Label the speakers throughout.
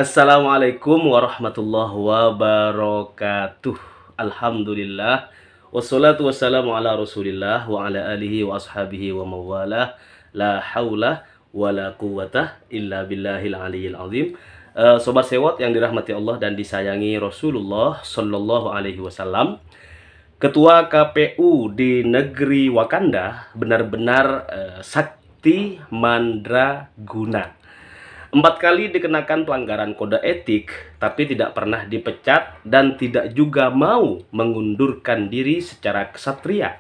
Speaker 1: Assalamualaikum warahmatullahi wabarakatuh. Alhamdulillah. Wassalatu wassalamu ala rasulillah wa ala alihi wa ashabihi wa mawalah. La hawla wa la quwata illa billahil aliyil azim. Sobat sewot yang dirahmati Allah dan disayangi Rasulullah Sallallahu Alaihi Wasallam, Ketua KPU di negeri Wakanda benar-benar sakti mandraguna. 4 kali dikenakan pelanggaran kode etik, tapi tidak pernah dipecat dan tidak juga mau mengundurkan diri secara kesatria.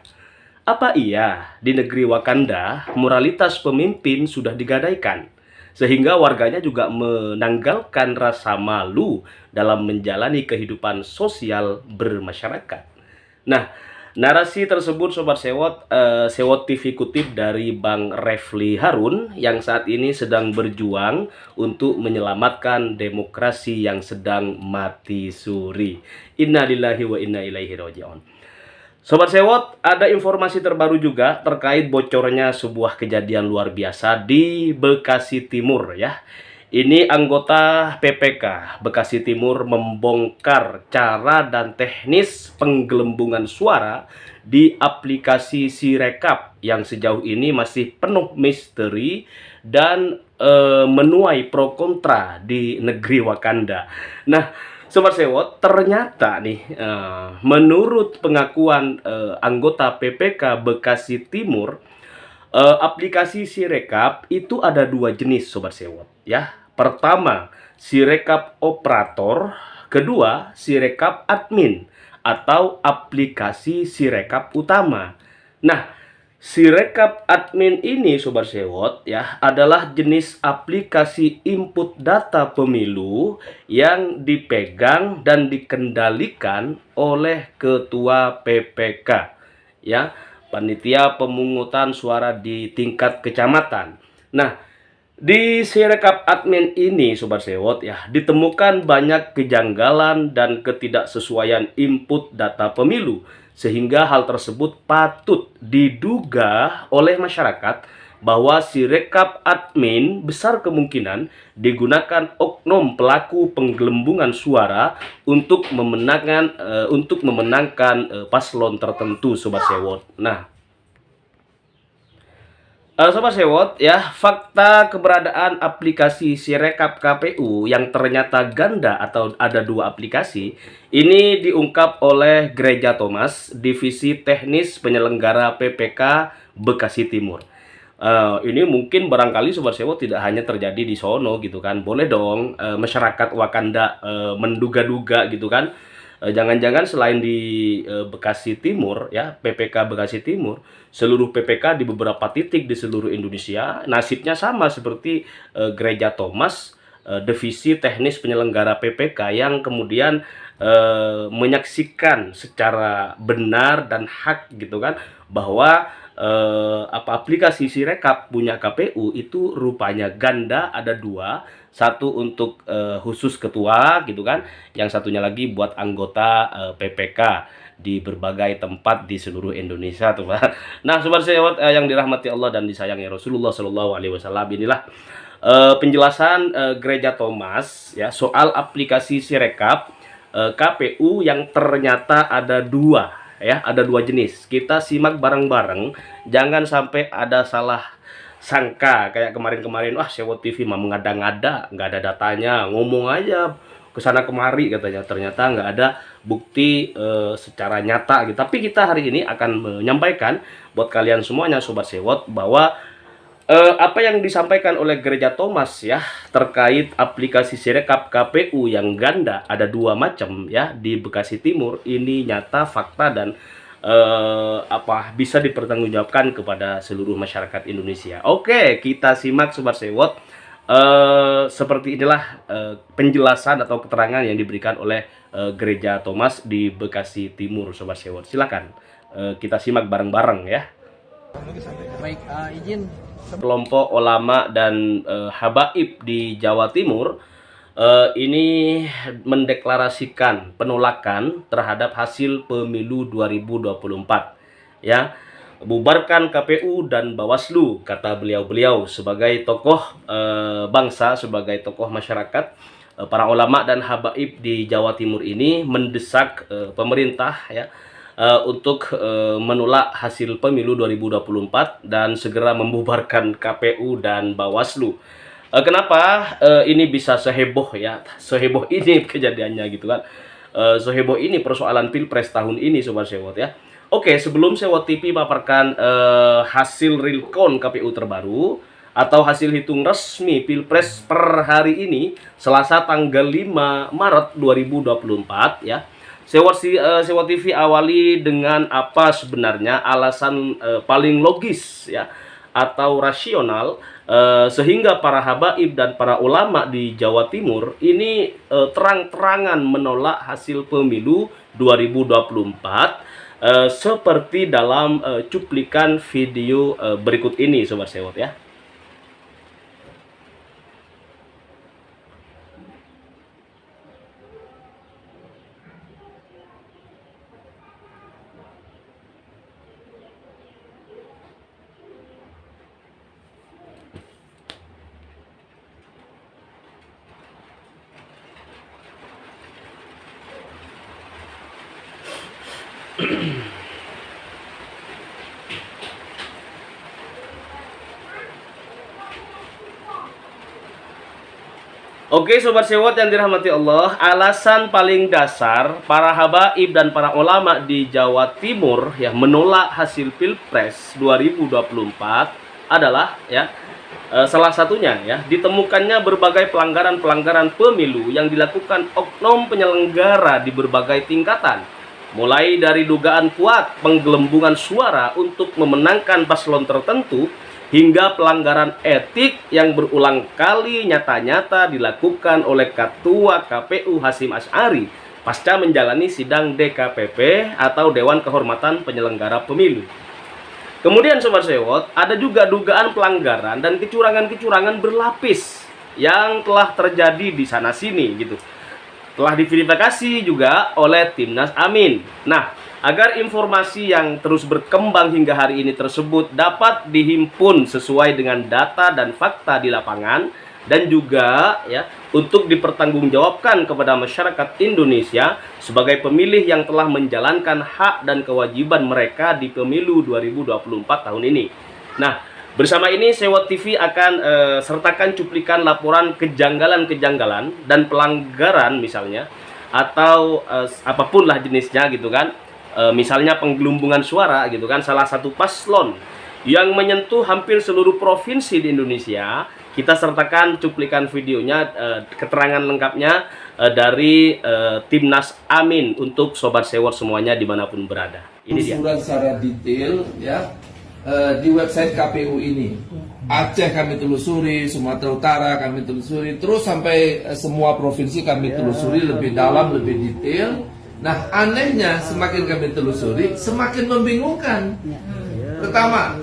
Speaker 1: Apa iya di negeri Wakanda moralitas pemimpin sudah digadaikan, sehingga warganya juga menanggalkan rasa malu dalam menjalani kehidupan sosial bermasyarakat? Nah, narasi tersebut Sobat Sewot, Sewot TV kutip dari Bang Refli Harun yang saat ini sedang berjuang untuk menyelamatkan demokrasi yang sedang mati suri. Innalillahi wa inna ilaihi raji'un. Sobat Sewot, ada informasi terbaru juga terkait bocornya sebuah kejadian luar biasa di Bekasi Timur ya. Ini anggota PPK Bekasi Timur membongkar cara dan teknis penggelembungan suara di aplikasi Sirekap yang sejauh ini masih penuh misteri dan menuai pro kontra di negeri Wakanda. Nah, Sobat Sewot, ternyata nih menurut pengakuan anggota PPK Bekasi Timur, aplikasi Sirekap itu ada 2 jenis Sobat Sewot ya. Pertama, Sirekap operator, kedua Sirekap admin atau aplikasi Sirekap utama. Nah, Sirekap admin ini Sobat Sewot ya adalah jenis aplikasi input data pemilu yang dipegang dan dikendalikan oleh ketua PPK ya, panitia pemungutan suara di tingkat kecamatan. Nah, di Sirekap admin ini Sobat Sewot ya ditemukan banyak kejanggalan dan ketidaksesuaian input data pemilu, sehingga hal tersebut patut diduga oleh masyarakat bahwa Sirekap admin besar kemungkinan digunakan oknum pelaku penggelembungan suara untuk memenangkan paslon tertentu Sobat Sewot. Nah, Sobat Sewot ya, fakta keberadaan aplikasi Sirekap KPU yang ternyata ganda atau ada 2 aplikasi ini diungkap oleh Gereja Thomas, Divisi Teknis Penyelenggara PPK Bekasi Timur. Ini mungkin barangkali Sobat Sewot tidak hanya terjadi di sono gitu kan. Boleh dong masyarakat Wakanda menduga-duga gitu kan. Jangan-jangan selain di Bekasi Timur ya, PPK Bekasi Timur, seluruh PPK di beberapa titik di seluruh Indonesia nasibnya sama seperti Gereja Thomas, Divisi Teknis Penyelenggara PPK yang kemudian menyaksikan secara benar dan hak gitu kan bahwa aplikasi Sirekap punya KPU itu rupanya ganda, ada 2. Satu untuk khusus ketua gitu kan, yang satunya lagi buat anggota PPK di berbagai tempat di seluruh Indonesia tuh Pak. Nah, Sobat Sewot yang dirahmati Allah dan disayangi Rasulullah Shallallahu Alaihi Wasallam, inilah penjelasan Gereja Thomas ya soal aplikasi Sirekap KPU yang ternyata ada 2 ya, ada 2 jenis. Kita simak bareng-bareng, jangan sampai ada salah sangka kayak kemarin-kemarin, wah Sewot TV mah mengada-ngada, nggak ada datanya, ngomong aja kesana kemari katanya, ternyata nggak ada bukti secara nyata gitu. Tapi kita hari ini akan menyampaikan buat kalian semuanya Sobat Sewot bahwa apa yang disampaikan oleh Gereja Thomas ya terkait aplikasi Sirekap KPU yang ganda ada 2 macam ya di Bekasi Timur ini nyata, fakta, dan bisa dipertanggungjawabkan kepada seluruh masyarakat Indonesia. Oke, kita simak Sobat Sewot. Seperti inilah penjelasan atau keterangan yang diberikan oleh Gereja Thomas di Bekasi Timur Sobat Sewot. Silakan kita simak bareng-bareng ya.
Speaker 2: Baik, izin
Speaker 1: Kelompok ulama dan habaib di Jawa Timur ini mendeklarasikan penolakan terhadap hasil pemilu 2024 ya. Bubarkan KPU dan Bawaslu, kata beliau-beliau sebagai tokoh bangsa, sebagai tokoh masyarakat. para ulama dan habaib di Jawa Timur ini mendesak pemerintah ya untuk menolak hasil pemilu 2024 dan segera membubarkan KPU dan Bawaslu. Kenapa ini bisa seheboh ya, seheboh ini kejadiannya gitu kan, seheboh ini persoalan Pilpres tahun ini Sobat Sewot ya. Oke, sebelum Sewot TV paparkan hasil real count KPU terbaru atau hasil hitung resmi Pilpres per hari ini, Selasa tanggal 5 Maret 2024 ya. Sewot TV awali dengan apa sebenarnya alasan paling logis ya atau rasional sehingga para habaib dan para ulama di Jawa Timur ini terang-terangan menolak hasil pemilu 2024 seperti dalam cuplikan video berikut ini Sobat Sewot ya. Oke Sobat Sewot yang dirahmati Allah, alasan paling dasar para habaib dan para ulama di Jawa Timur yang menolak hasil Pilpres 2024 adalah ya salah satunya ya ditemukannya berbagai pelanggaran-pelanggaran pemilu yang dilakukan oknum penyelenggara di berbagai tingkatan, mulai dari dugaan kuat penggelembungan suara untuk memenangkan paslon tertentu hingga pelanggaran etik yang berulang kali nyata-nyata dilakukan oleh Ketua KPU Hasyim Asy'ari pasca menjalani sidang DKPP atau Dewan Kehormatan Penyelenggara Pemilu. Kemudian Sobat Sewot, ada juga dugaan pelanggaran dan kecurangan-kecurangan berlapis yang telah terjadi di sana-sini gitu. Telah diverifikasi juga oleh Timnas Amin. Nah, agar informasi yang terus berkembang hingga hari ini tersebut dapat dihimpun sesuai dengan data dan fakta di lapangan dan juga ya untuk dipertanggungjawabkan kepada masyarakat Indonesia sebagai pemilih yang telah menjalankan hak dan kewajiban mereka di pemilu 2024 tahun ini. Nah, bersama ini Sewot TV akan sertakan cuplikan laporan kejanggalan-kejanggalan dan pelanggaran misalnya atau apapun lah jenisnya gitu kan. Misalnya penggelembungan suara gitu kan salah satu paslon yang menyentuh hampir seluruh provinsi di Indonesia. Kita sertakan cuplikan videonya, keterangan lengkapnya dari Timnas Amin untuk Sobat Sewot semuanya dimanapun berada. Ini dia.
Speaker 3: Secara detail ya di website KPU ini. Aceh kami telusuri, Sumatera Utara kami telusuri, terus sampai semua provinsi kami telusuri lebih dalam, lebih detail. Nah, anehnya semakin kami telusuri, semakin membingungkan. Pertama,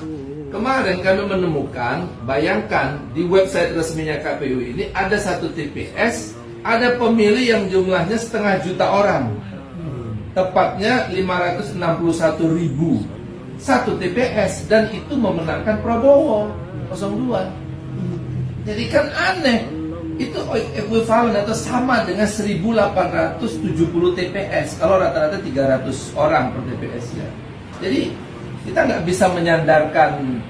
Speaker 3: kemarin kami menemukan, bayangkan di website resminya KPU ini ada satu TPS, ada pemilih yang jumlahnya 500 juta orang. Tepatnya 561.000. Satu TPS dan itu memenangkan Prabowo 02. Jadi kan aneh. Itu ekuivalen atau sama dengan 1870 TPS kalau rata-rata 300 orang per TPS ya. Jadi kita nggak bisa menyandarkan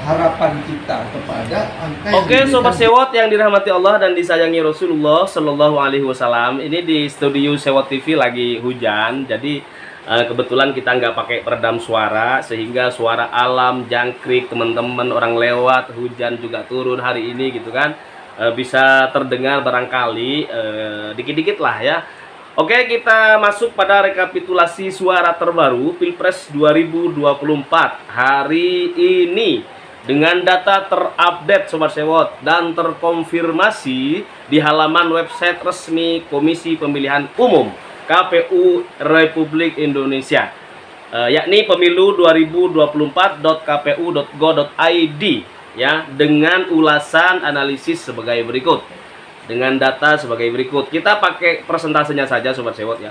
Speaker 3: harapan kita kepada angka.
Speaker 1: Oke Sobat Sewot yang dirahmati Allah dan disayangi Rasulullah Shallallahu Alaihi Wasallam, ini di studio Sewot TV lagi hujan, jadi kebetulan kita nggak pakai peredam suara sehingga suara alam jangkrik teman-teman orang lewat, hujan juga turun hari ini gitu kan. Bisa terdengar barangkali dikit-dikit lah ya. Oke, kita masuk pada rekapitulasi suara terbaru Pilpres 2024 hari ini dengan data terupdate Sobat Sewot dan terkonfirmasi di halaman website resmi Komisi Pemilihan Umum KPU Republik Indonesia, yakni pemilu2024.kpu.go.id ya, dengan ulasan analisis sebagai berikut, dengan data sebagai berikut. Kita pakai persentasenya saja Sobat Sewot ya.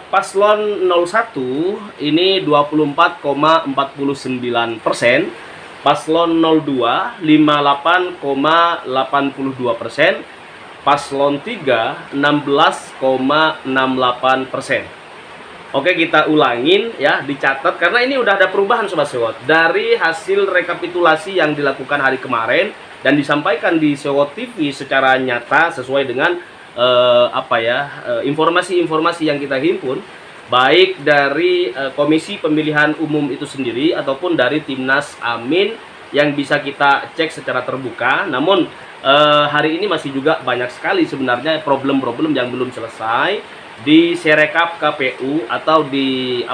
Speaker 1: Paslon 01 ini 24,49%, paslon 02 58,82%, paslon 3 16,68%. Oke, kita ulangin ya, dicatat karena ini udah ada perubahan Sobat Sewot. Dari hasil rekapitulasi yang dilakukan hari kemarin dan disampaikan di Sewot TV secara nyata sesuai dengan informasi-informasi yang kita himpun, baik dari Komisi Pemilihan Umum itu sendiri ataupun dari Timnas Amin yang bisa kita cek secara terbuka. Namun hari ini masih juga banyak sekali sebenarnya problem-problem yang belum selesai di Sirekap KPU atau di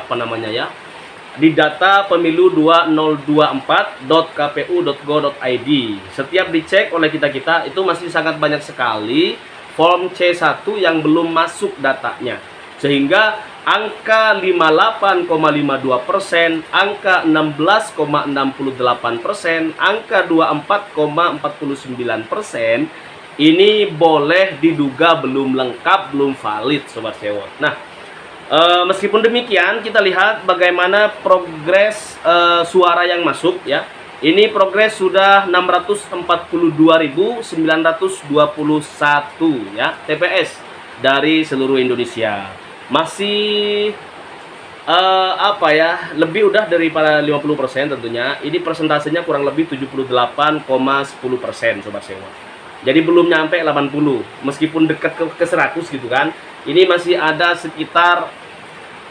Speaker 1: di data pemilu 2024.kpu.go.id. Setiap dicek oleh kita itu masih sangat banyak sekali form C1 yang belum masuk datanya, sehingga angka 58,52%, angka 16,68%, angka 24,49% ini boleh diduga belum lengkap, belum valid Sobat Sewot. Nah, meskipun demikian kita lihat bagaimana progres suara yang masuk ya. Ini progres sudah 642.921 ya TPS dari seluruh Indonesia. Masih lebih udah daripada 50% tentunya. Ini persentasenya kurang lebih 78,10% Sobat Sewot. Jadi belum nyampe 80, meskipun dekat ke 100 gitu kan. Ini masih ada sekitar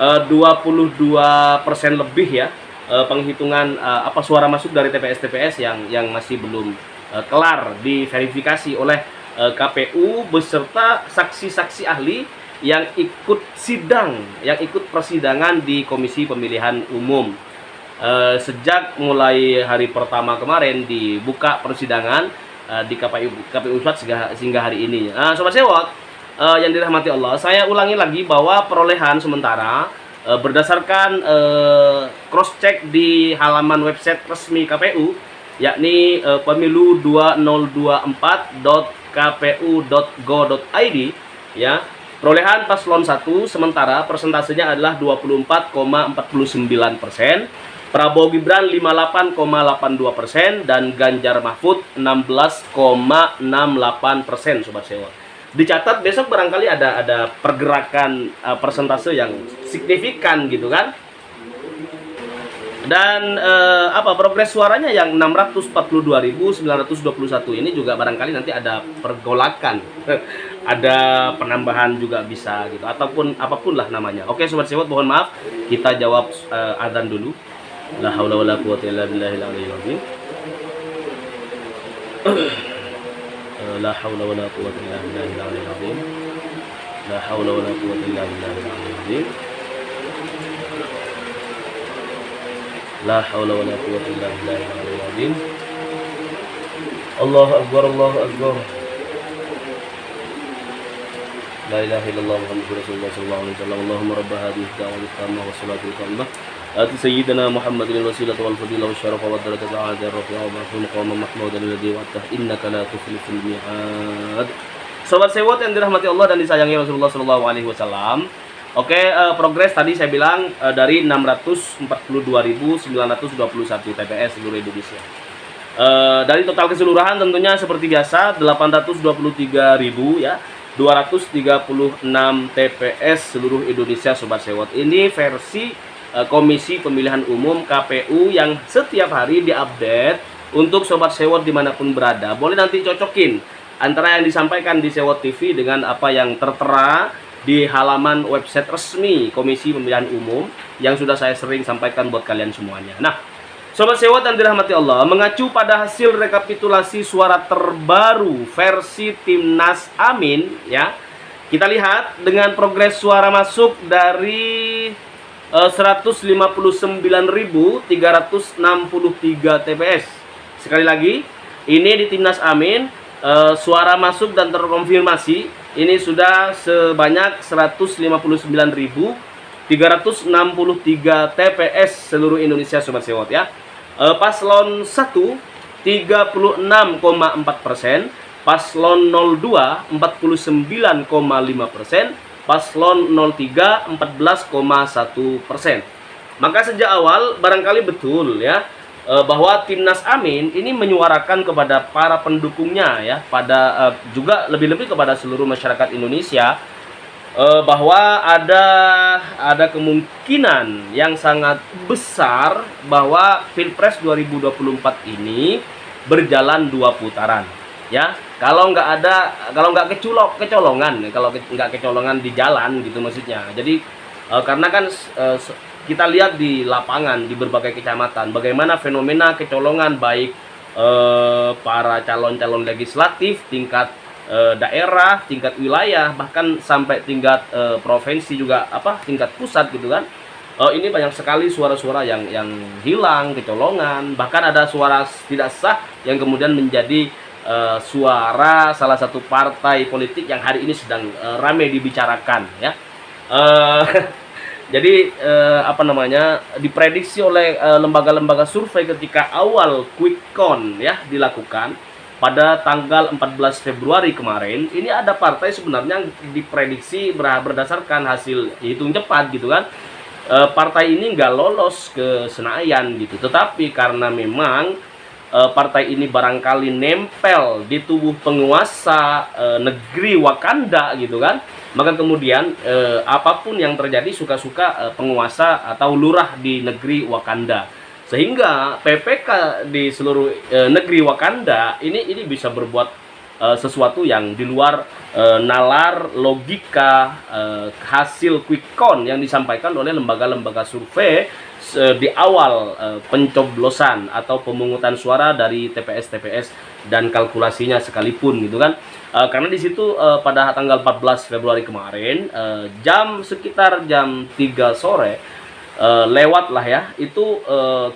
Speaker 1: 22% lebih ya penghitungan suara masuk dari TPS-TPS yang masih belum kelar diverifikasi oleh KPU beserta saksi-saksi ahli yang ikut sidang, yang ikut persidangan di Komisi Pemilihan Umum. Sejak mulai hari pertama kemarin dibuka persidangan di KPU Pusat sehingga hari ini. Sobat Sewot yang dirahmati Allah, saya ulangi lagi bahwa perolehan sementara berdasarkan cross check di halaman website resmi KPU, yakni pemilu 2024.kpu.go.id ya. Perolehan paslon 1 sementara persentasenya adalah 24,49%. Prabowo Gibran 58,82% dan Ganjar Mahfud 16,68% Sobat Sewot. Dicatat besok barangkali ada pergerakan persentase yang signifikan gitu kan. Dan progres suaranya yang 642.921 ini juga barangkali nanti ada pergolakan. Ada penambahan juga bisa gitu ataupun apapun lah namanya. Oke Sobat Sewot, mohon maaf kita jawab adzan dulu. La haula wala quwwata illa billahil aliyyil azim. La haula wala quwwata illa billahil aliyyil azim. La haula wala quwwata illa billahil aliyyil azim. La haula wala quwwata illa billahil aliyyil azim. Allahu akbar, Allahu akbar. La ilaha illallah Muhammadur Rasulullah sallallahu alaihi wasallam. Allahumma rabb hadhihi ad-da'wati at-tammah was salatu at-tammah. Ati sayyidina Muhammadin al-wasilah wal fadilah wa syarafa wa darajat al-'aliyah rafi'a wa maqama mahmudan alladhi wa'atahu innaka la tukhliful mi'ad. Sobat Sewot yang dirahmati Allah dan disayangi Rasulullah sallallahu alaihi wasallam. Oke, progres tadi saya bilang dari 642.921 TPS seluruh Indonesia. Dari total keseluruhan tentunya seperti biasa 823.000 ya. 236 TPS seluruh Indonesia Sobat Sewot. Ini versi Komisi Pemilihan Umum KPU yang setiap hari diupdate untuk Sobat Sewot dimanapun berada. Boleh nanti cocokin antara yang disampaikan di Sewot TV dengan apa yang tertera di halaman website resmi Komisi Pemilihan Umum yang sudah saya sering sampaikan buat kalian semuanya. Nah, Sobat Sewot yang dirahmati Allah, mengacu pada hasil rekapitulasi suara terbaru versi Timnas Amin ya, kita lihat dengan progres suara masuk dari 159.363 TPS. Sekali lagi, ini di Timnas Amin suara masuk dan terkonfirmasi ini sudah sebanyak 159.363 TPS seluruh Indonesia Sobat Sewot ya. Paslon 1 36,4%, paslon 02 49,5%, paslon 03 14,1%. Maka sejak awal barangkali betul ya, bahwa Timnas Amin ini menyuarakan kepada para pendukungnya ya, pada juga lebih-lebih kepada seluruh masyarakat Indonesia, bahwa ada kemungkinan yang sangat besar bahwa Pilpres 2024 ini berjalan 2 putaran ya. Kalau nggak kecolongan, kalau nggak kecolongan di jalan gitu maksudnya. Jadi karena kan kita lihat di lapangan di berbagai kecamatan bagaimana fenomena kecolongan, baik para calon-calon legislatif tingkat daerah, tingkat wilayah, bahkan sampai tingkat provinsi juga, tingkat pusat gitu kan. Ini banyak sekali suara-suara yang hilang, kecolongan, bahkan ada suara tidak sah yang kemudian menjadi suara salah satu partai politik yang hari ini sedang ramai dibicarakan ya. Jadi diprediksi oleh lembaga-lembaga survei ketika awal quick count ya dilakukan pada tanggal 14 Februari kemarin, ini ada partai sebenarnya diprediksi berdasarkan hasil hitung cepat gitu kan. Partai ini nggak lolos ke Senayan gitu, tetapi karena memang partai ini barangkali nempel di tubuh penguasa negeri Wakanda gitu kan, maka kemudian apapun yang terjadi suka-suka penguasa atau lurah di negeri Wakanda, sehingga PPK di seluruh negeri Wakanda ini bisa berbuat sesuatu yang di luar nalar logika hasil quick count yang disampaikan oleh lembaga-lembaga survei di awal pencoblosan atau pemungutan suara dari TPS dan kalkulasinya sekalipun gitu kan. Karena di situ pada tanggal 14 Februari kemarin sekitar jam 3 sore lewat lah ya, itu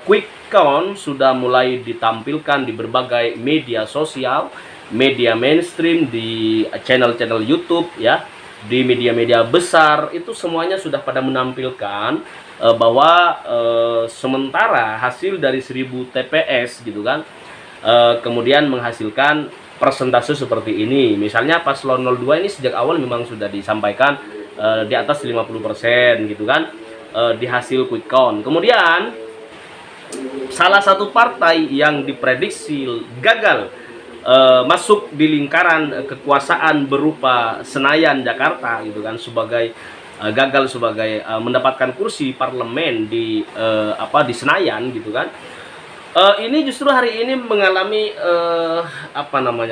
Speaker 1: quick count sudah mulai ditampilkan di berbagai media sosial, media mainstream, di channel-channel YouTube ya, di media-media besar, itu semuanya sudah pada menampilkan bahwa sementara hasil dari 1000 TPS gitu kan, kemudian menghasilkan persentase seperti ini. Misalnya paslon 02 ini sejak awal memang sudah disampaikan di atas 50% gitu kan, di hasil quick count. Kemudian salah satu partai yang diprediksi gagal masuk di lingkaran kekuasaan berupa Senayan Jakarta gitu kan, gagal sebagai mendapatkan kursi parlemen di Senayan gitu kan. Ini justru hari ini mengalami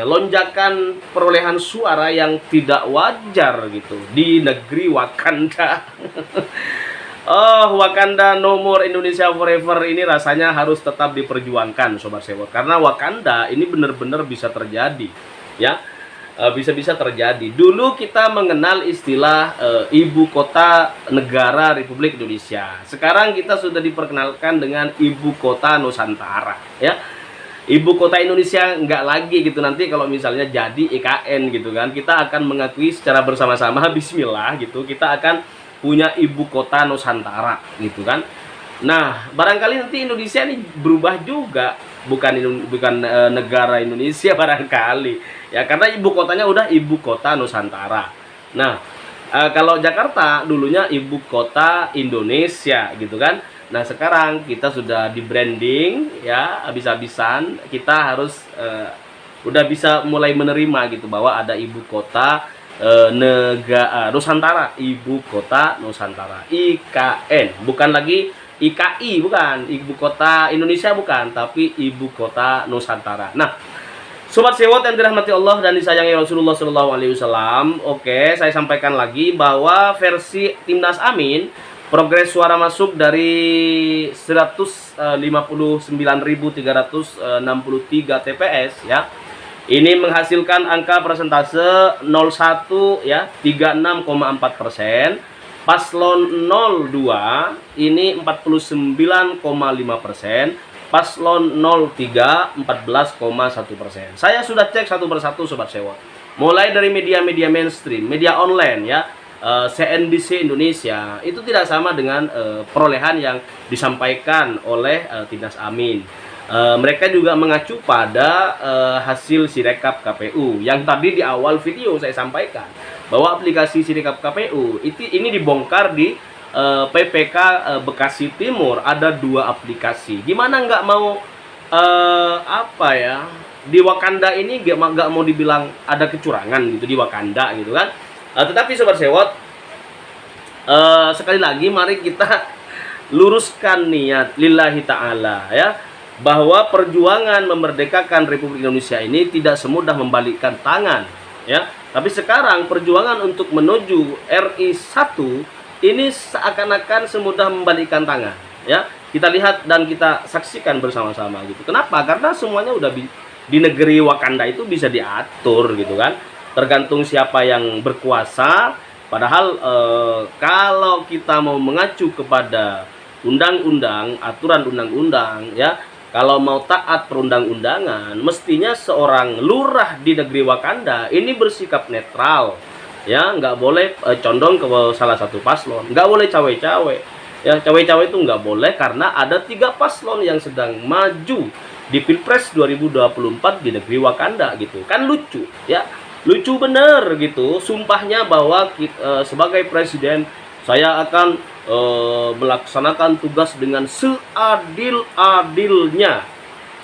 Speaker 1: lonjakan perolehan suara yang tidak wajar gitu di negeri Wakanda. Wakanda no more, Indonesia forever ini rasanya harus tetap diperjuangkan Sobat Sewot, karena Wakanda ini benar-benar bisa terjadi ya. Bisa-bisa terjadi. Dulu kita mengenal istilah ibu kota negara Republik Indonesia. Sekarang kita sudah diperkenalkan dengan ibu kota Nusantara ya. Ibu kota Indonesia nggak lagi gitu, nanti kalau misalnya jadi IKN gitu kan, kita akan mengakui secara bersama-sama, bismillah gitu, kita akan punya ibu kota Nusantara gitu kan. Nah, barangkali nanti Indonesia ini berubah juga, bukan negara Indonesia barangkali ya, karena ibu kotanya udah ibu kota Nusantara. Nah, kalau Jakarta dulunya ibu kota Indonesia gitu kan. Nah, sekarang kita sudah di branding ya habis-habisan, kita harus udah bisa mulai menerima gitu bahwa ada ibu kota negara Nusantara, ibu kota Nusantara, IKN, bukan lagi IKI, bukan ibu kota Indonesia, bukan, tapi ibu kota Nusantara. Nah, Sobat Sewot yang dirahmati Allah dan disayangi Rasulullah SAW, oke, saya sampaikan lagi bahwa versi Timnas Amin, progres suara masuk dari 159.363 TPS ya, ini menghasilkan angka persentase 01 ya, 36,4%. Paslon 02 ini 49,5%. Paslon 03 14,1%. Saya sudah cek satu persatu Sobat Sewot. Mulai dari media-media mainstream, media online ya, CNBC Indonesia itu tidak sama dengan perolehan yang disampaikan oleh Timnas Amin. Mereka juga mengacu pada hasil Sirekap KPU yang tadi di awal video saya sampaikan bahwa aplikasi Sirekap KPU ini dibongkar di PPK Bekasi Timur ada 2 aplikasi. Gimana nggak mau apa ya, di Wakanda ini nggak mau dibilang ada kecurangan gitu di Wakanda gitu kan. Tetapi Sobat Sewot, sekali lagi mari kita luruskan niat lillahi ta'ala ya, bahwa perjuangan memerdekakan Republik Indonesia ini tidak semudah membalikkan tangan ya. Tapi sekarang perjuangan untuk menuju RI 1 ini seakan-akan semudah membalikkan tangan ya. Kita lihat dan kita saksikan bersama-sama gitu. Kenapa? Karena semuanya udah di negeri Wakanda itu bisa diatur gitu kan. Tergantung siapa yang berkuasa. Padahal kalau kita mau mengacu kepada undang-undang, aturan undang-undang ya, kalau mau taat perundang-undangan, mestinya seorang lurah di negeri Wakanda ini bersikap netral ya, nggak boleh condong ke salah satu paslon, nggak boleh cawe-cawe ya. Cawe-cawe itu nggak boleh karena ada 3 paslon yang sedang maju di Pilpres 2024 di negeri Wakanda gitu kan. Lucu ya, lucu bener gitu sumpahnya bahwa sebagai presiden saya akan melaksanakan tugas dengan seadil-adilnya.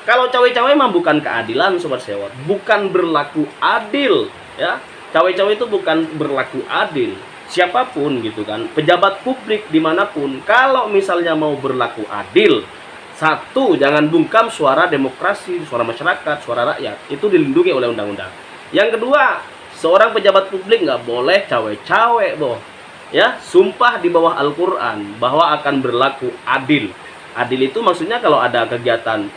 Speaker 1: Kalau cawe-cawe memang bukan keadilan Sobat Sewot, bukan berlaku adil ya. Cawe-cawe itu bukan berlaku adil. Siapapun gitu kan, pejabat publik dimanapun, kalau misalnya mau berlaku adil, satu, jangan bungkam suara demokrasi, suara masyarakat, suara rakyat. Itu dilindungi oleh undang-undang. Yang kedua, seorang pejabat publik nggak boleh cawe-cawe, boh. Ya, sumpah di bawah Al-Quran bahwa akan berlaku adil. Adil itu maksudnya kalau ada kegiatan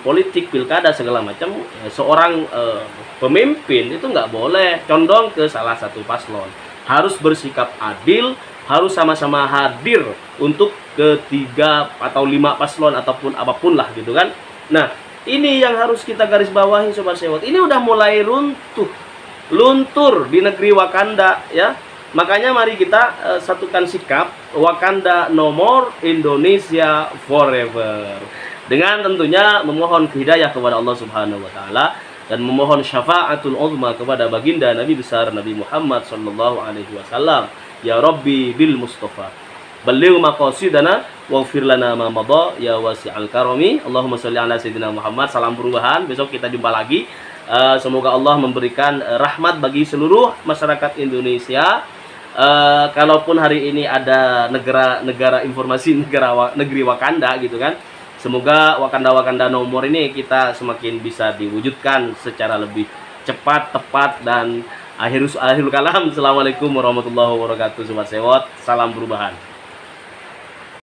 Speaker 1: politik, pilkada segala macam, seorang pemimpin itu nggak boleh condong ke salah satu paslon. Harus bersikap adil, harus sama-sama hadir untuk ketiga atau 5 paslon ataupun apapun lah gitu kan. Nah, ini yang harus kita garis bawahi Sobat Sewot. Ini udah mulai luntur di negeri Wakanda ya. Makanya mari kita satukan sikap, Wakanda no more, Indonesia forever. Dengan tentunya memohon hidayah kepada Allah Subhanahu wa taala dan memohon syafaatul uzma kepada baginda Nabi besar Nabi Muhammad sallallahu alaihi wasallam. Ya Rabbi bil Mustafa balligh maqasidana waghfir lana ma madha ya wasi'al karami. Allahumma shalli ala sayyidina Muhammad. Salam perubahan. Besok kita jumpa lagi. Semoga Allah memberikan rahmat bagi seluruh masyarakat Indonesia. Kalaupun hari ini ada negara informasi negeri Wakanda gitu kan, semoga Wakanda nomor ini kita semakin bisa diwujudkan secara lebih cepat, tepat, dan akhirul kalam. Assalamualaikum warahmatullahi wabarakatuh Sobat Sewot. Salam perubahan.